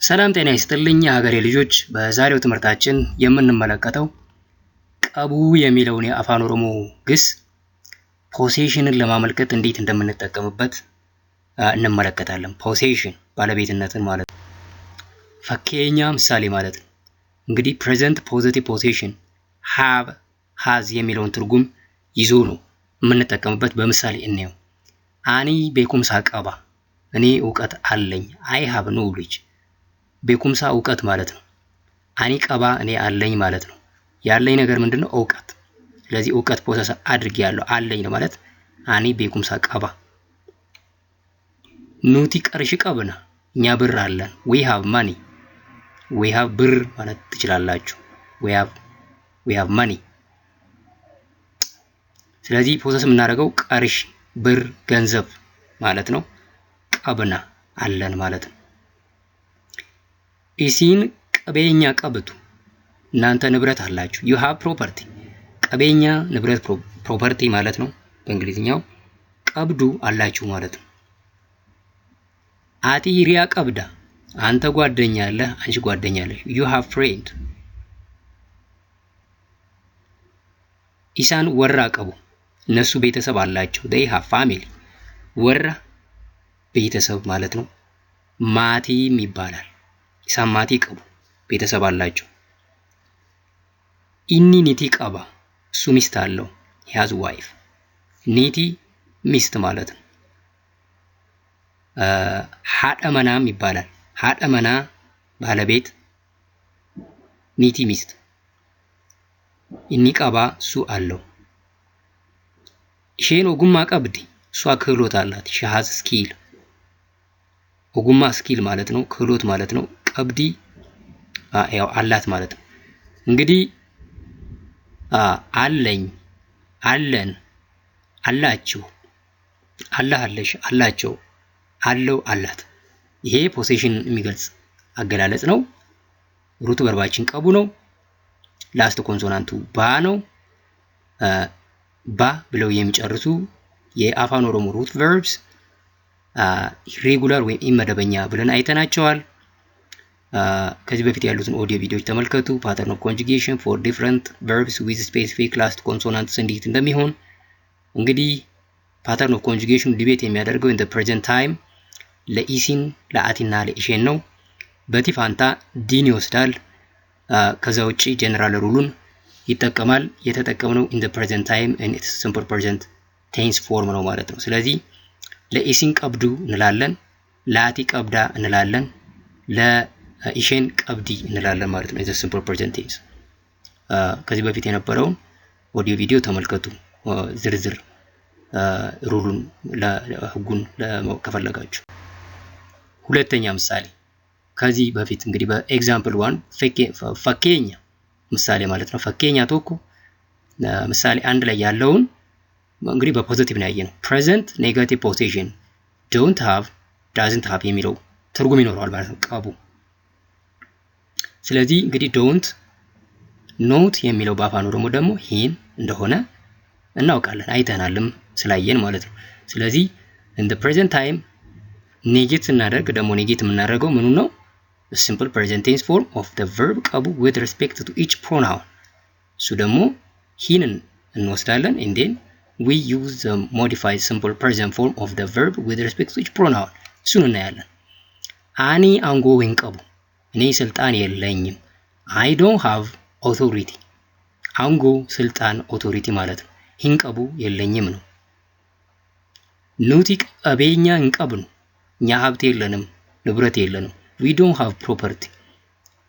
ሰላም ጤና ይስጥልኝ የሀገሬ ልጆች። በዛሬው ትምህርታችን የምንመለከተው ቀቡ የሚለውን የአፋን ኦሮሞ ግስ ፖሴሽንን ለማመልከት እንዴት እንደምንጠቀምበት እንመለከታለን። ፖሴሽን ባለቤትነትን ማለት ነው። ፈኬኛ ምሳሌ ማለት ነው። እንግዲህ ፕሬዘንት ፖዚቲቭ ፖሴሽን ሃቭ ሃዝ የሚለውን ትርጉም ይዞ ነው የምንጠቀምበት። በምሳሌ እንየው። አኒ ቤኩምሳ ቀባ፣ እኔ እውቀት አለኝ። አይ ሃቭ ኖሌጅ፣ ቤኩምሳ እውቀት ማለት ነው። አኒ ቀባ እኔ አለኝ ማለት ነው። ያለኝ ነገር ምንድነው? እውቀት። ስለዚህ እውቀት ፖሰስ አድርጌያለሁ አለኝ ነው ማለት አኒ ቤኩምሳ ቀባ። ኑቲ ቀርሽ ቀብና፣ እኛ ብር አለን። we have money፣ we have ብር ማለት ትችላላችሁ። we have money። ስለዚህ ፖሰስ የምናደርገው ቀርሽ ብር ገንዘብ ማለት ነው። ቀብና አለን ማለት ነው። ኢሲን ቀበኛ ቀብቱ፣ እናንተ ንብረት አላችሁ። you have property። ቀበኛ ንብረት ፕሮፐርቲ ማለት ነው በእንግሊዝኛው። ቀብዱ አላችሁ ማለት ነው። አቲ ሪያ ቀብዳ፣ አንተ ጓደኛ አለህ፣ አንቺ ጓደኛ አለሽ። you have friend። ኢሳን ወራ ቀቡ፣ እነሱ ቤተሰብ አላቸው። they have family። ወራ ቤተሰብ ማለት ነው። ማቲም ይባላል። ኢሳን ማቲ ቀቡ፣ ቤተሰብ አላቸው። ኢኒ ኒቲ ቀባ፣ እሱ ሚስት አለው። he has wife። ኒቲ ሚስት ማለት ነው። ሀደመናም ይባላል። ሀደመና ባለቤት፣ ኒቲ ሚስት። ኢኒ ቀባ እሱ አለው። ኢሼን ኦጉማ ቀብዲ፣ እሷ ክህሎት አላት። she has skill። ኦጉማ ስኪል ማለት ነው፣ ክህሎት ማለት ነው። ቀብዲ ያው አላት ማለት ነው። እንግዲህ አለኝ፣ አለን፣ አላችሁ፣ አላህ አለሽ፣ አላቸው፣ አለው፣ አላት። ይሄ ፖሴሽን የሚገልጽ አገላለጽ ነው። ሩት ቨርባችን ቀቡ ነው። ላስት ኮንሶናንቱ ባ ነው። ባ ብለው የሚጨርሱ የአፋን ኦሮሞ ሩት ቨርብስ ኢሬጉላር ወይም ኢመደበኛ ብለን አይተናቸዋል። ከዚህ በፊት ያሉትን ኦዲዮ ቪዲዮዎች ተመልከቱ። ፓተርን ኦፍ ኮንጁጌሽን ፎር ዲፈረንት ቨርብስ ዊዝ ስፔሲፊክ ላስት ኮንሶናንትስ እንዴት እንደሚሆን። እንግዲህ ፓተርን ኦፍ ኮንጁጌሽን ዲቤት የሚያደርገው ኢን ዘ ፕሬዘንት ታይም ለኢሲን ለአቲና ለኢሼን ነው። በቲፋንታ ዲን ይወስዳል። ከዛ ውጪ ጀነራል ሩሉን ይጠቀማል። የተጠቀምነው ኢን ዘ ፕሬዘንት ታይም ኤንድ ኢትስ ሲምፕል ፕሬዘንት ቴንስ ፎርም ነው ማለት ነው። ስለዚህ ለኢሲን ቀብዱ እንላለን፣ ለአቲ ቀብዳ እንላለን፣ ለኢሼን ቀብዲ እንላለን ማለት ነው። ኢትስ ሲምፕል ፕሬዘንት ቴንስ። ከዚህ በፊት የነበረውን ኦዲዮ ቪዲዮ ተመልከቱ፣ ዝርዝር ሩሉን ለህጉን ከፈለጋችሁ። ሁለተኛ ምሳሌ ከዚህ በፊት እንግዲህ በኤግዛምፕል 1 ፈኬኛ ምሳሌ ማለት ነው። ፈኬኛ ቶኩ ምሳሌ አንድ ላይ ያለውን እንግዲህ በፖዚቲቭ ነው ያየነው። ፕሬዘንት ኔጋቲቭ ፖሴሽን ዶንት ሃቭ ዳዝንት ሃቭ የሚለው ትርጉም ይኖረዋል ማለት ነው ቀቡ። ስለዚህ እንግዲህ ዶንት ኖት የሚለው በአፋን ኦሮሞ ደግሞ ሂን እንደሆነ እናውቃለን፣ አይተናልም ስላየን ማለት ነው። ስለዚህ in the present time ኔጌት ስናደርግ ደግሞ ኔጌት የምናደርገው ምኑ ነው? simple present tense form of the verb ቀቡ with respect to each pronoun። እሱ ደግሞ ሂንን እንወስዳለን and then we use the modified simple present form of the verb with respect to each pronoun። እሱን እናያለን። አኒ አንጎ ወይን ቀቡ፣ እኔ ስልጣን የለኝም። I don't have authority። አንጎ ስልጣን ኦቶሪቲ ማለት ነው። ሂንቀቡ የለኝም ነው። ኑቲ ቀበኛ እንቀብኑ፣ እኛ ሀብት የለንም፣ ንብረት የለንም። we don't have property።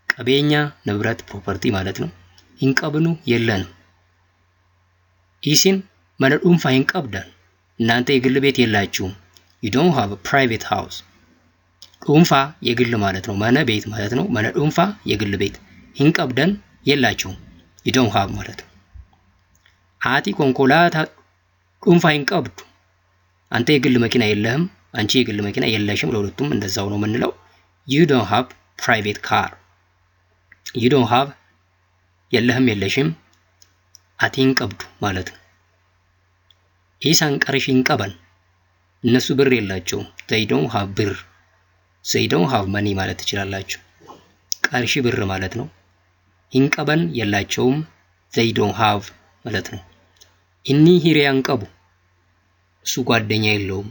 ቀበኛ ንብረት ፕሮፐርቲ ማለት ነው። ሂንቀብኑ የለንም። ኢሲን መነዱንፋ ሂንቀብዳን፣ እናንተ የግል ቤት የላችሁም። you don't have a private house። ዱንፋ የግል ማለት ነው። መነ ቤት ማለት ነው። መነዱንፋ የግል ቤት፣ ሂንቀብደን የላችሁም you don't have ማለት ነው። አቲ ኮንኮላታ ዱንፋ ሂንቀብዱ፣ አንተ የግል መኪና የለህም፣ አንቺ የግል መኪና የለሽም። ለሁለቱም እንደዛው ነው የምንለው። you don't have private car። you don't have የለህም የለሽም፣ አቲን ቀብዱ ማለት ነው። ኢሳን ቀርሽን ቀበን፣ እነሱ ብር የላቸውም። they don't have ብር። they don't have money ማለት ትችላላችሁ። ቀርሺ ብር ማለት ነው። ሂንቀበን የላቸውም they don't have ማለት ነው። ኢኒ ሂሪያ እንቀቡ እሱ ጓደኛ የለውም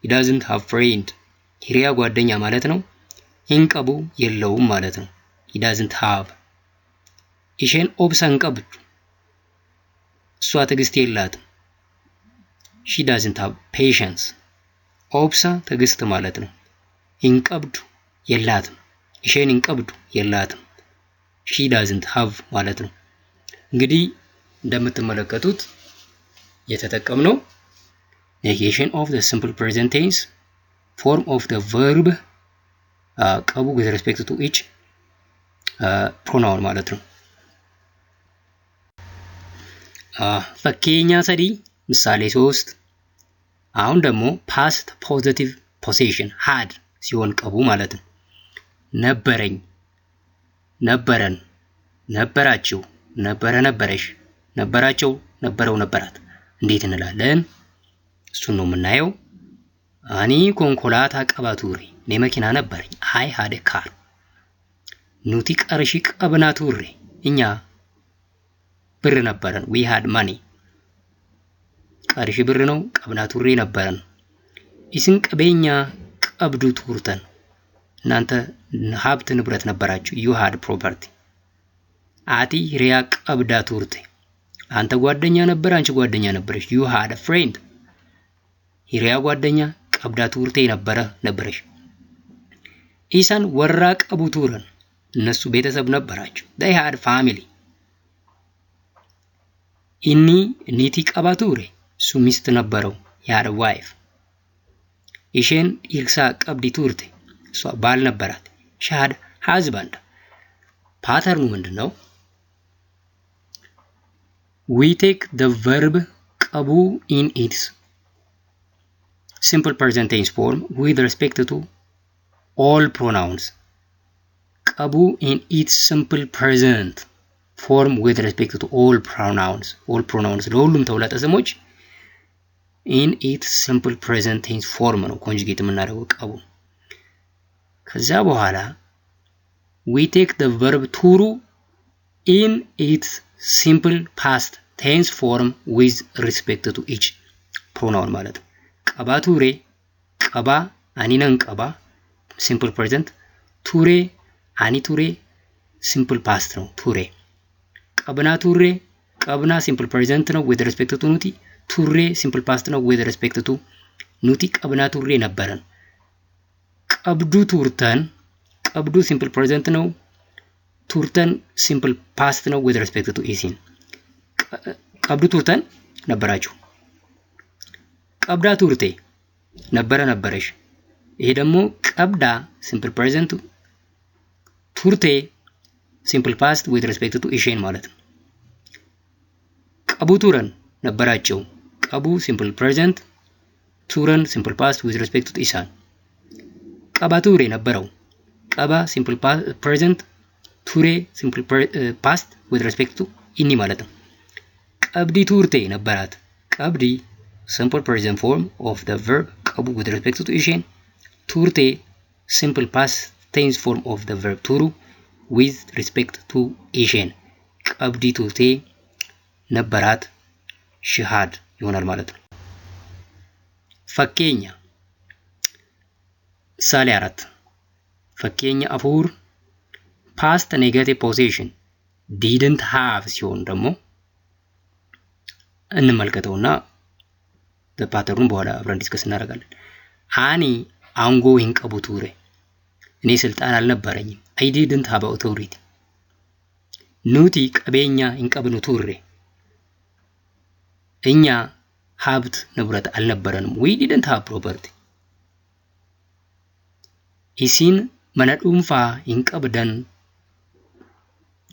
he doesn't have friend ሂሪያ ጓደኛ ማለት ነው። ሂንቀቡ የለውም ማለት ነው። he doesn't have ኢሼን ኦብሳ እንቀብዱ እሷ ትዕግስት የላትም she doesn't have patience ኦብሳ ትዕግስት ማለት ነው። ሂንቀብዱ የላትም ኢሼን ሂንቀብዱ የላትም she doesn't have ማለት ነው። እንግዲህ እንደምትመለከቱት የተጠቀምነው negation of the simple present tense form of the verb ቀቡ with respect to each pronoun ማለት ነው። ፈኬኛ ሰዲ ምሳሌ 3 አሁን ደግሞ past positive possession had ሲሆን ቀቡ ማለት ነው። ነበረኝ ነበረን ነበራችሁ ነበረ ነበረሽ ነበራቸው ነበረው ነበራት እንዴት እንላለን? እሱን ነው የምናየው። አኒ ኮንኮላታ ቀባቱሪ እኔ መኪና ነበረኝ I had a car ኑቲ ቀርሺ ቀብናቱሪ እኛ ብር ነበረን we had money ቀርሺ ብር ነው ቀብናቱሪ ነበረን። ኢስን ቀበኛ ቀብዱ ቱርተን እናንተ ሀብት ንብረት ነበራችሁ you had property አቲ ሪያ ቀብዳ ቱርቴ አንተ ጓደኛ ነበር አንቺ ጓደኛ ነበርሽ you had a friend ሪያ ጓደኛ ቀብዳ ቱርቴ ነበረሽ። ኢሳን ወራ ቀቡ ቱረን እነሱ ቤተሰብ ነበራቸው they had family ኢኒ ኒቲ ቀባቱሬ እሱ ሚስት ነበረው he had a wife ኢሼን ኢልሳ ቀብዲ ቱርቴ እሷ ባል ነበራት she had husband ፓተርኑ ምንድነው? we take the verb ቀቡ in its simple present tense form with respect to all pronouns ቀቡ in its simple present form with respect to all pronouns ለሁሉም ተውላጠ ስሞች in its simple present tense form ነው ኮንጁጌት የምናደርገው ቀቡ። ከዛ በኋላ we take the verb ቱሩ in its simple past tense form with respect to each pronoun ማለት ነው። ቀባ ቱሬ ቀባ አኒነን ቀባ simple present ቱሬ አኒ ቱሬ simple past ነው ቱሬ። ቀብና ቱሬ ቀብና simple present ነው with respect to ኑቲ ቱሬ simple past ነው with respect to ኑቲ ቀብና ቱሬ ነበረን። ቀብዱ ቱርተን ቀብዱ simple present ነው ቱርተን simple past ነው with respect to ኢሲን ቀብዱ ቱርተን ነበራችሁ ቀብዳ ቱርቴ ነበረ ነበረሽ ይሄ ደግሞ ቀብዳ simple present ቱርቴ simple past with respect to ኢሼን ማለት ነው። ቀቡ ቱረን ነበራቸው ቀቡ simple present ቱረን simple past with respect to ኢሳን ቀባ ቱሬ ነበረው ቀባ simple present ቱሬ simple past with respect to ኢኒ ማለት ነው። ቀብዲ ቱርቴ ነበራት ቀብዲ simple present form of the verb ቀቡ with respect to ኢሼን ቱርቴ simple past tense form of the verb ቱሩ with respect to ኢሼን ቀብዲ ቱርቴ ነበራት she had ይሆናል ማለት ነው። ፈኬኛ ምሳሌ 4 ፈኬኛ አፉር past negative possession didn't have ሲሆን ደግሞ እንመልከተውና በፓተርኑን በኋላ አብረን ዲስከስ እናደርጋለን። አኒ አንጎ ሂንቀቡ ቱሬ እኔ ስልጣን አልነበረኝም I didn't have authority ኑቲ ቀበኛ ሂንቀብኑ ቱሬ እኛ ሀብት ንብረት አልነበረንም we didn't have property ኢሲን መነዱንፋ ሂንቀብደን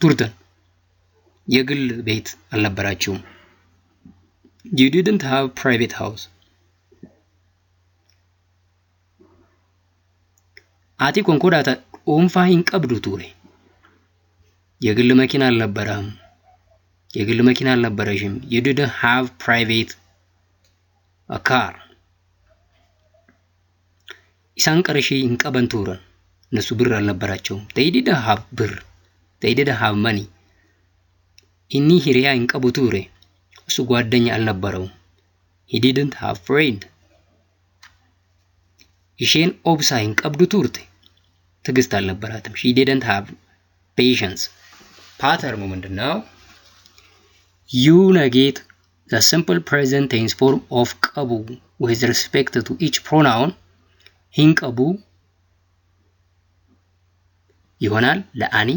ቱርተን የግል ቤት አልነበራችሁም you didn't have private house አቲ ኮንኮዳታ ኦንፋ ሂንቀብዱ ቱሬ የግል መኪና አልነበረም የግል መኪና አልነበረሽም you didn't have private a car ኢሳን ቀርሺ ሂንቀበን ቱረን እነሱ ብር አልነበራቸውም። they didn't have ብር they didn't have money ኢኒ ሂሪያ እንቀቡ ቱሬ እሱ ጓደኛ አልነበረው he didn't have friend ኢሼን ኦብሳ እንቀብዱ ቱርቴ ትግስት አልነበራትም she didn't have patience ፓተርኑ ምንድነው you negate the simple present tense form of ቀቡ with respect to each pronoun ሂንቀቡ ይሆናል ለአኒ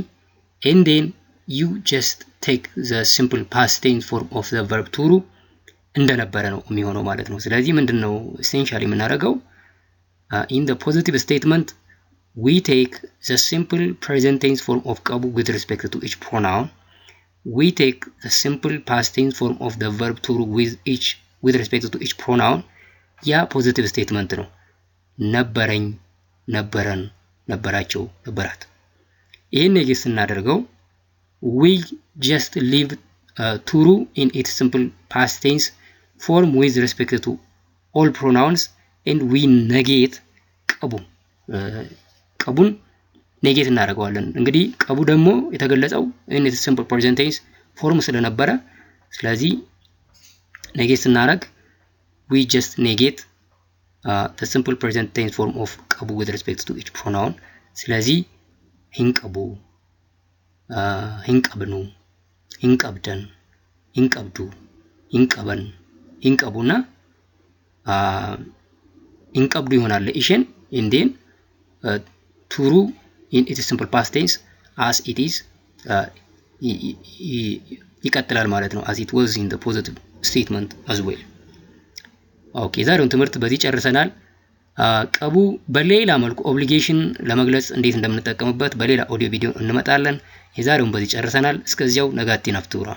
and then you just take the simple past tense form of the verb to እንደነበረ ነው የሚሆነው ማለት ነው ስለዚህ ምንድነው essentially የምናደርገው in the positive statement we take the simple present tense form of ቀቡ with respect to each pronoun we take the simple past tense form of the verb to with respect to each pronoun ያ positive statement ነው ነበረኝ ነበረን ነበራቸው ነበራት ይሄን ነገር ስናደርገው we just leave true in its simple past tense form with respect to all pronouns and we negate ቀቡን ኔጌት እናደርገዋለን እንግዲህ ቀቡ ደግሞ የተገለጸው in its simple present tense form ስለነበረ ስለዚህ ኔጌት ስናደርግ we just negate the simple present tense form of ቀቡ with respect to each pronoun ስለዚህ ሂንቀቡ ሂንቀብኑ ሂንቀብደን ሂንቀብዱ ሂንቀበን ሂንቀቡና ሂንቀብዱ ይሆናል ኢሽን and then true in its simple past tense as it is ይቀጥላል ማለት ነው as it was in the positive statement as well ኦኬ ዛሬውን ትምህርት በዚህ ጨርሰናል ቀቡ በሌላ መልኩ ኦብሊጌሽን ለመግለጽ እንዴት እንደምንጠቀምበት በሌላ ኦዲዮ ቪዲዮ እንመጣለን የዛሬውን በዚህ ጨርሰናል እስከዚያው ነጋቲን አፍቱራ